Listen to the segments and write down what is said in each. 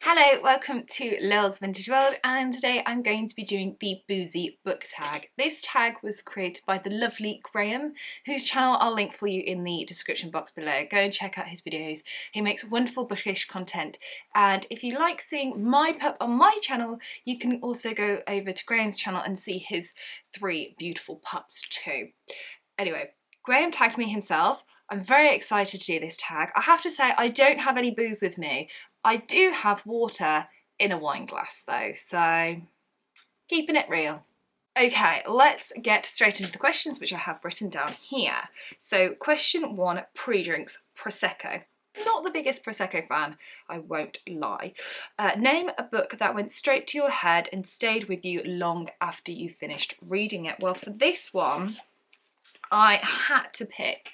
Hello, welcome to Lil's Vintage World, and today I'm going to be doing the Boozy Book Tag. This tag was created by the lovely Graham, whose channel I'll link for you in the description box below. Go and check out his videos. He makes wonderful bookish content, and if you like seeing my pup on my channel, you can also go over to Graham's channel and see his 3 beautiful pups too. Anyway, Graham tagged me himself. I'm very excited to do this tag. I have to say I don't have any booze with me. I do have water in a wine glass though, so keeping it real. Okay, let's get straight into the questions which I have written down here. So question 1, pre-drinks Prosecco. Not the biggest Prosecco fan, I won't lie. Name a book that went straight to your head and stayed with you long after you finished reading it. Well, for this one, I had to pick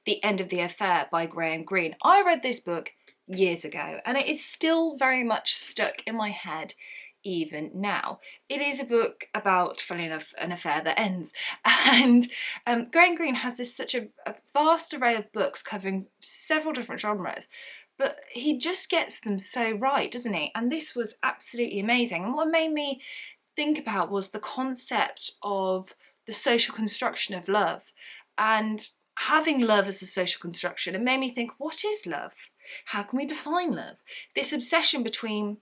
The End of the Affair by Graham Greene. I read this book years ago and it is still very much stuck in my head even now. It is a book about, funnily enough, an affair that ends, and Graham Greene has such a vast array of books covering several different genres, but he just gets them so right, doesn't he? And this was absolutely amazing, and what made me think about was the concept of the social construction of love, and having love as a social construction. It made me think, what is love? How can we define love? This obsession between,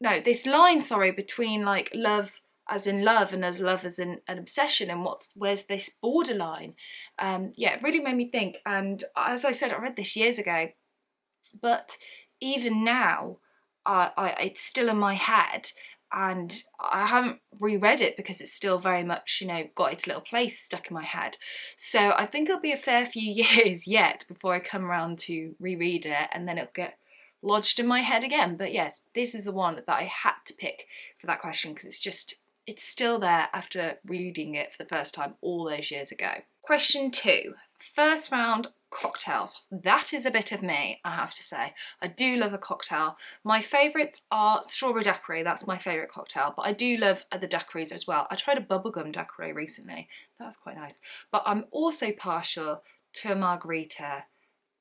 this line, between like love as in love and as love as in an obsession, and where's this borderline? Yeah, it really made me think. And as I said, I read this years ago, but even now, it's still in my head. And I haven't reread it because it's still very much, got its little place stuck in my head. So I think it'll be a fair few years yet before I come around to reread it, and then it'll get lodged in my head again. But yes, this is the one that I had to pick for that question because it's still there after reading it for the first time all those years ago. Question 2, first round cocktails. That is a bit of me, I have to say. I do love a cocktail. My favourites are strawberry daiquiri, that's my favourite cocktail, but I do love other daiquiris as well. I tried a bubblegum daiquiri recently, that was quite nice. But I'm also partial to a margarita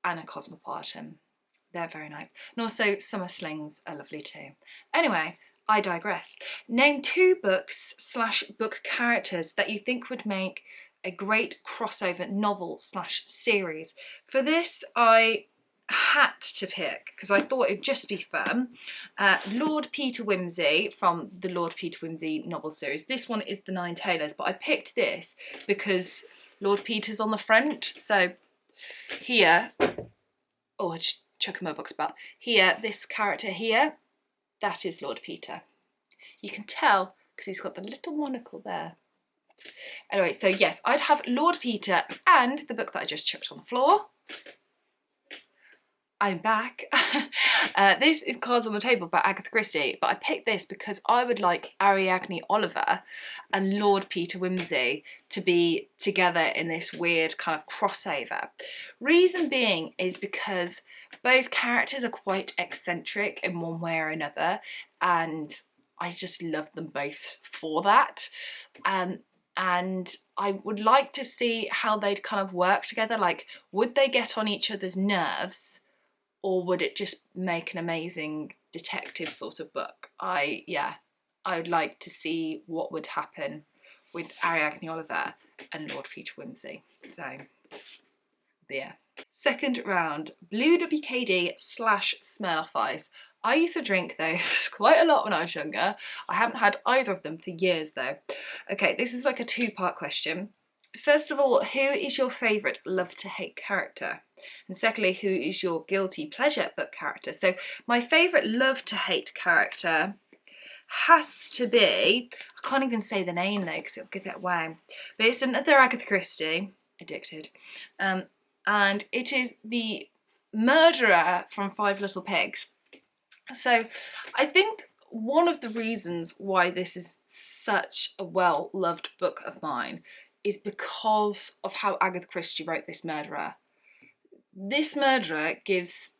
and a cosmopolitan. They're very nice. And also summer slings are lovely too. Anyway, I digress. Name 2 books / book characters that you think would make a great crossover novel / series. For this, I had to pick, because I thought it'd just be fun, Lord Peter Wimsey from the Lord Peter Wimsey novel series. This one is The Nine Tailors, but I picked this because Lord Peter's on the front. So here, I just chuck my books about. Here, this character here, that is Lord Peter. You can tell because he's got the little monocle there. Anyway, so yes, I'd have Lord Peter and the book that I just chucked on the floor. I'm back. This is Cards on the Table by Agatha Christie, but I picked this because I would like Ariadne Oliver and Lord Peter Wimsey to be together in this weird kind of crossover. Reason being is because both characters are quite eccentric in one way or another, and I just love them both for that. And I would like to see how they'd kind of work together. Like, would they get on each other's nerves, or would it just make an amazing detective sort of book? I would like to see what would happen with Ariadne Oliver and Lord Peter Wimsey. So, yeah. Second round, Blue WKD / Smirnoff Ice. I used to drink those quite a lot when I was younger. I haven't had either of them for years though. Okay, this is like a 2-part question. First of all, who is your favourite love to hate character? And secondly, who is your guilty pleasure book character? So my favourite love to hate character has to be, I can't even say the name though because it'll give it away, but it's another Agatha Christie, Addicted, and it is the murderer from 5 Little Pigs. So I think one of the reasons why this is such a well-loved book of mine is because of how Agatha Christie wrote this murderer. This murderer gives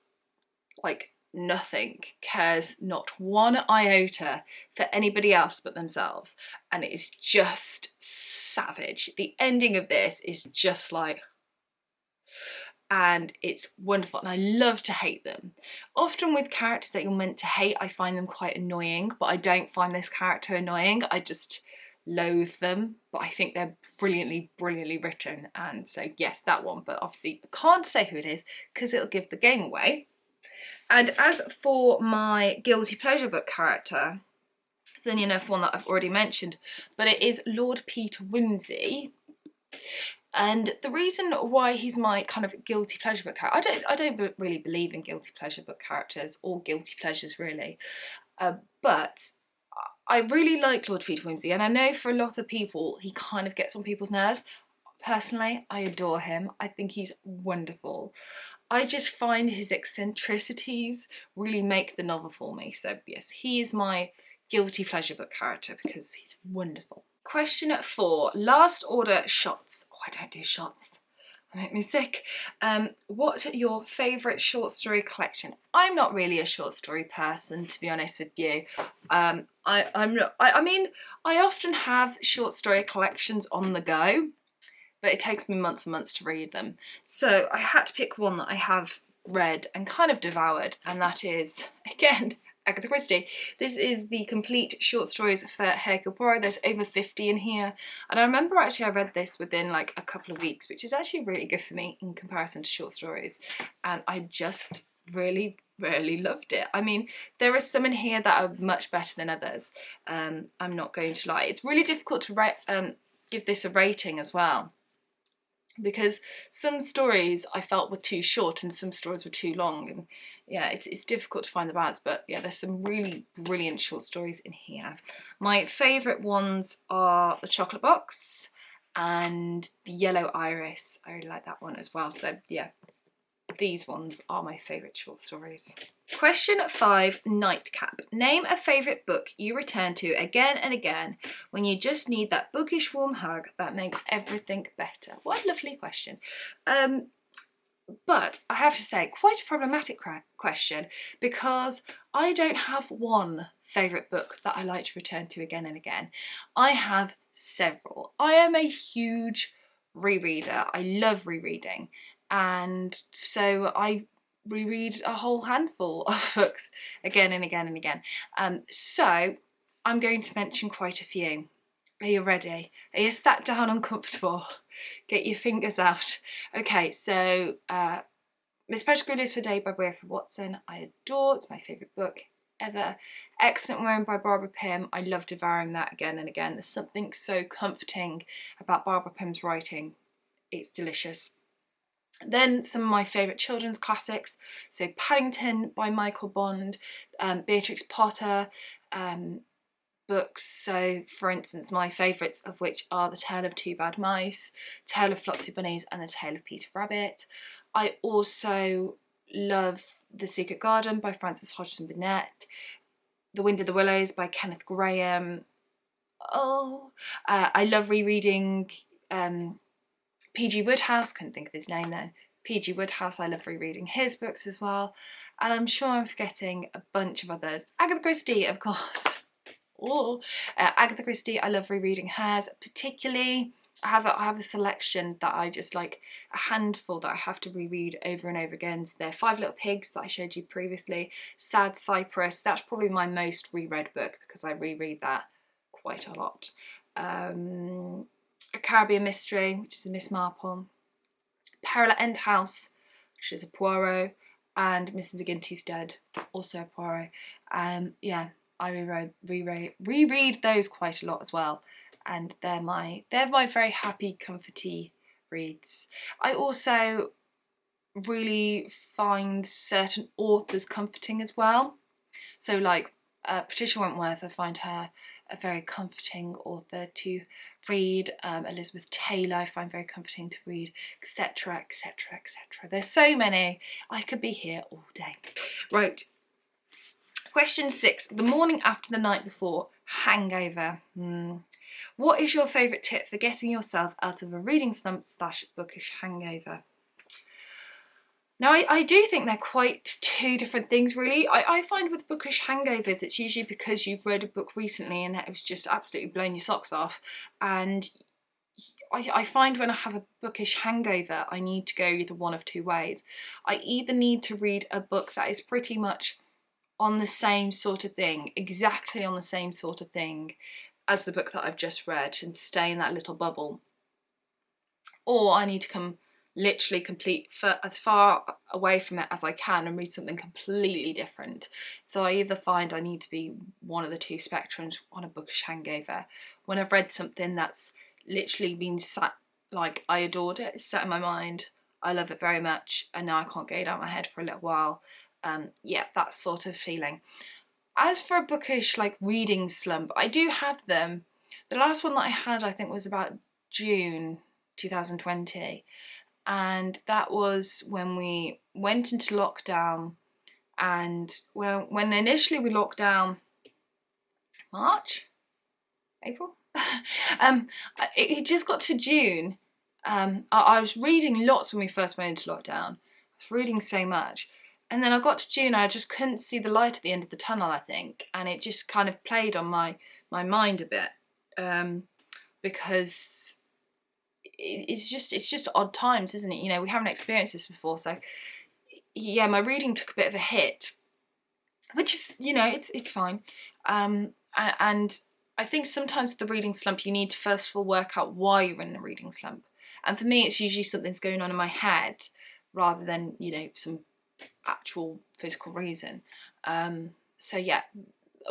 like nothing, cares not one iota for anybody else but themselves, and it is just savage. The ending of this is just like, and it's wonderful, and I love to hate them. Often with characters that you're meant to hate, I find them quite annoying, but I don't find this character annoying. I just loathe them, but I think they're brilliantly written, and so yes, that one. But obviously I can't say who it is because it'll give the game away. And as for my guilty pleasure book character, funny enough, one that I've already mentioned, but it is Lord Peter Wimsey. And the reason why he's my kind of guilty pleasure book character, I don't really believe in guilty pleasure book characters or guilty pleasures really, but I really like Lord Peter Wimsey, and I know for a lot of people he kind of gets on people's nerves. Personally, I adore him. I think he's wonderful. I just find his eccentricities really make the novel for me. So yes, he is my guilty pleasure book character because he's wonderful. Question 4, last order shots. Oh, I don't do shots. They make me sick. What's your favourite short story collection? I'm not really a short story person, to be honest with you. I'm not. I mean, I often have short story collections on the go, but it takes me months and months to read them. So I had to pick one that I have read and kind of devoured, and that is, again, Agatha Christie. This is the complete short stories for Hercule Poirot. There's over 50 in here, and I remember actually I read this within like a couple of weeks, which is actually really good for me in comparison to short stories, and I just really loved it. I mean, there are some in here that are much better than others. I'm not going to lie. It's really difficult to give this a rating as well, because some stories I felt were too short and some stories were too long, and yeah, it's difficult to find the balance. But yeah, there's some really brilliant short stories in here. My favourite ones are The Chocolate Box and The Yellow Iris. I really like that one as well. So yeah, these ones are my favourite short stories. Question 5, nightcap. Name a favourite book you return to again and again when you just need that bookish warm hug that makes everything better. What a lovely question. But I have to say, quite a problematic question, because I don't have one favourite book that I like to return to again and again. I have several. I am a huge rereader. I love rereading, and so I reread a whole handful of books again and again and again. So I'm going to mention quite a few. Are you ready? Are you sat down uncomfortable? Get your fingers out. Okay, so Miss Peregrine Lives for a Day by Wilfred Watson, I adore. It's my favourite book ever. Excellent Women by Barbara Pym. I love devouring that again and again. There's something so comforting about Barbara Pym's writing. It's delicious. Then some of my favourite children's classics, so Paddington by Michael Bond, Beatrix Potter books, so for instance my favourites of which are The Tale of Two Bad Mice, Tale of Flopsy Bunnies and The Tale of Peter Rabbit. I also love The Secret Garden by Frances Hodgson Burnett, The Wind in the Willows by Kenneth Grahame. I love rereading P.G. Wodehouse, couldn't think of his name then. P.G. Wodehouse, I love rereading his books as well. And I'm sure I'm forgetting a bunch of others. Agatha Christie, of course. Agatha Christie, I love rereading hers. Particularly, I have a selection that I just like, a handful that I have to reread over and over again. So they're Five Little Pigs that I showed you previously. Sad Cypress, that's probably my most reread book because I reread that quite a lot. A Caribbean Mystery, which is a Miss Marple, Peril at End House, which is a Poirot, and Mrs. McGinty's Dead, also a Poirot. Yeah, I reread those quite a lot as well, and they're my very happy, comforty reads. I also really find certain authors comforting as well. So like Patricia Wentworth, I find her a very comforting author to read. Elizabeth Taylor I find very comforting to read, etc, etc, etc. There's so many, I could be here all day. Right, question 6, the morning after the night before, hangover. What is your favourite tip for getting yourself out of a reading slump / bookish hangover? Now, I do think they're quite two different things, really. I find with bookish hangovers, it's usually because you've read a book recently and it was just absolutely blown your socks off, and I find when I have a bookish hangover, I need to go either one of two ways. I either need to read a book that is pretty much on the same sort of thing, exactly on the same sort of thing as the book that I've just read, and stay in that little bubble, or I need to come literally as far away from it as I can and read something completely different. So I either find I need to be one of the two spectrums on a bookish hangover. When I've read something that's literally been sat, like I adored it, it's sat in my mind, I love it very much, and now I can't get it out of my head for a little while. Yeah, that sort of feeling. As for a bookish like reading slump, I do have them. The last one that I had, I think, was about June 2020, and that was when we went into lockdown. And when initially we locked down, March, April, it just got to June. I was reading lots when we first went into lockdown. I was reading so much, and then I got to June and I just couldn't see the light at the end of the tunnel, I think, and it just kind of played on my mind a bit, because it's just odd times, isn't it? You know, we haven't experienced this before, so yeah, my reading took a bit of a hit, which is, you know, it's fine. And I think sometimes with the reading slump, you need to first of all work out why you're in a reading slump. And for me, it's usually something's going on in my head rather than, you know, some actual physical reason. So yeah,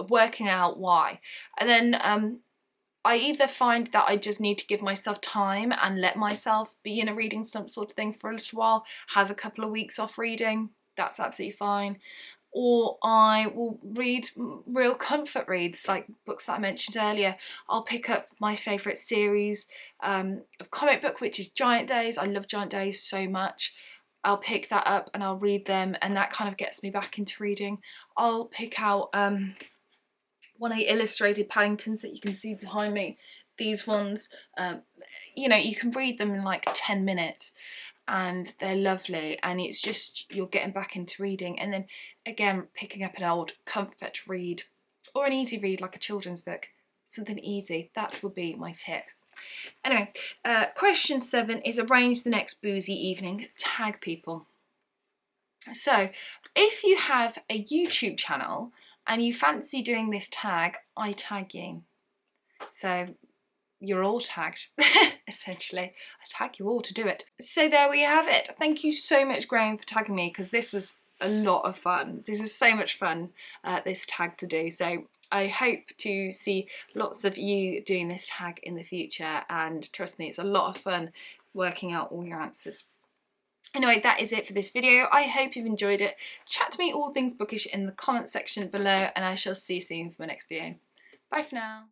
working out why. And then I either find that I just need to give myself time and let myself be in a reading slump sort of thing for a little while, have a couple of weeks off reading, that's absolutely fine. Or I will read real comfort reads, like books that I mentioned earlier. I'll pick up my favourite series of comic book, which is Giant Days. I love Giant Days so much. I'll pick that up and I'll read them, and that kind of gets me back into reading. I'll pick out one of the illustrated Paddingtons that you can see behind me. These ones, you know, you can read them in like 10 minutes and they're lovely, and it's just, you're getting back into reading. And then again, picking up an old comfort read or an easy read like a children's book, something easy, that would be my tip. Anyway, question 7 is arrange the next boozy evening, tag people. So if you have a YouTube channel and you fancy doing this tag, I tag you. So you're all tagged, essentially. I tag you all to do it. So there we have it. Thank you so much, Graham, for tagging me, because this was a lot of fun. This was so much fun, this tag to do. So I hope to see lots of you doing this tag in the future, and trust me, it's a lot of fun working out all your answers. Anyway, that is it for this video. I hope you've enjoyed it. Chat to me all things bookish in the comment section below, and I shall see you soon for my next video. Bye for now.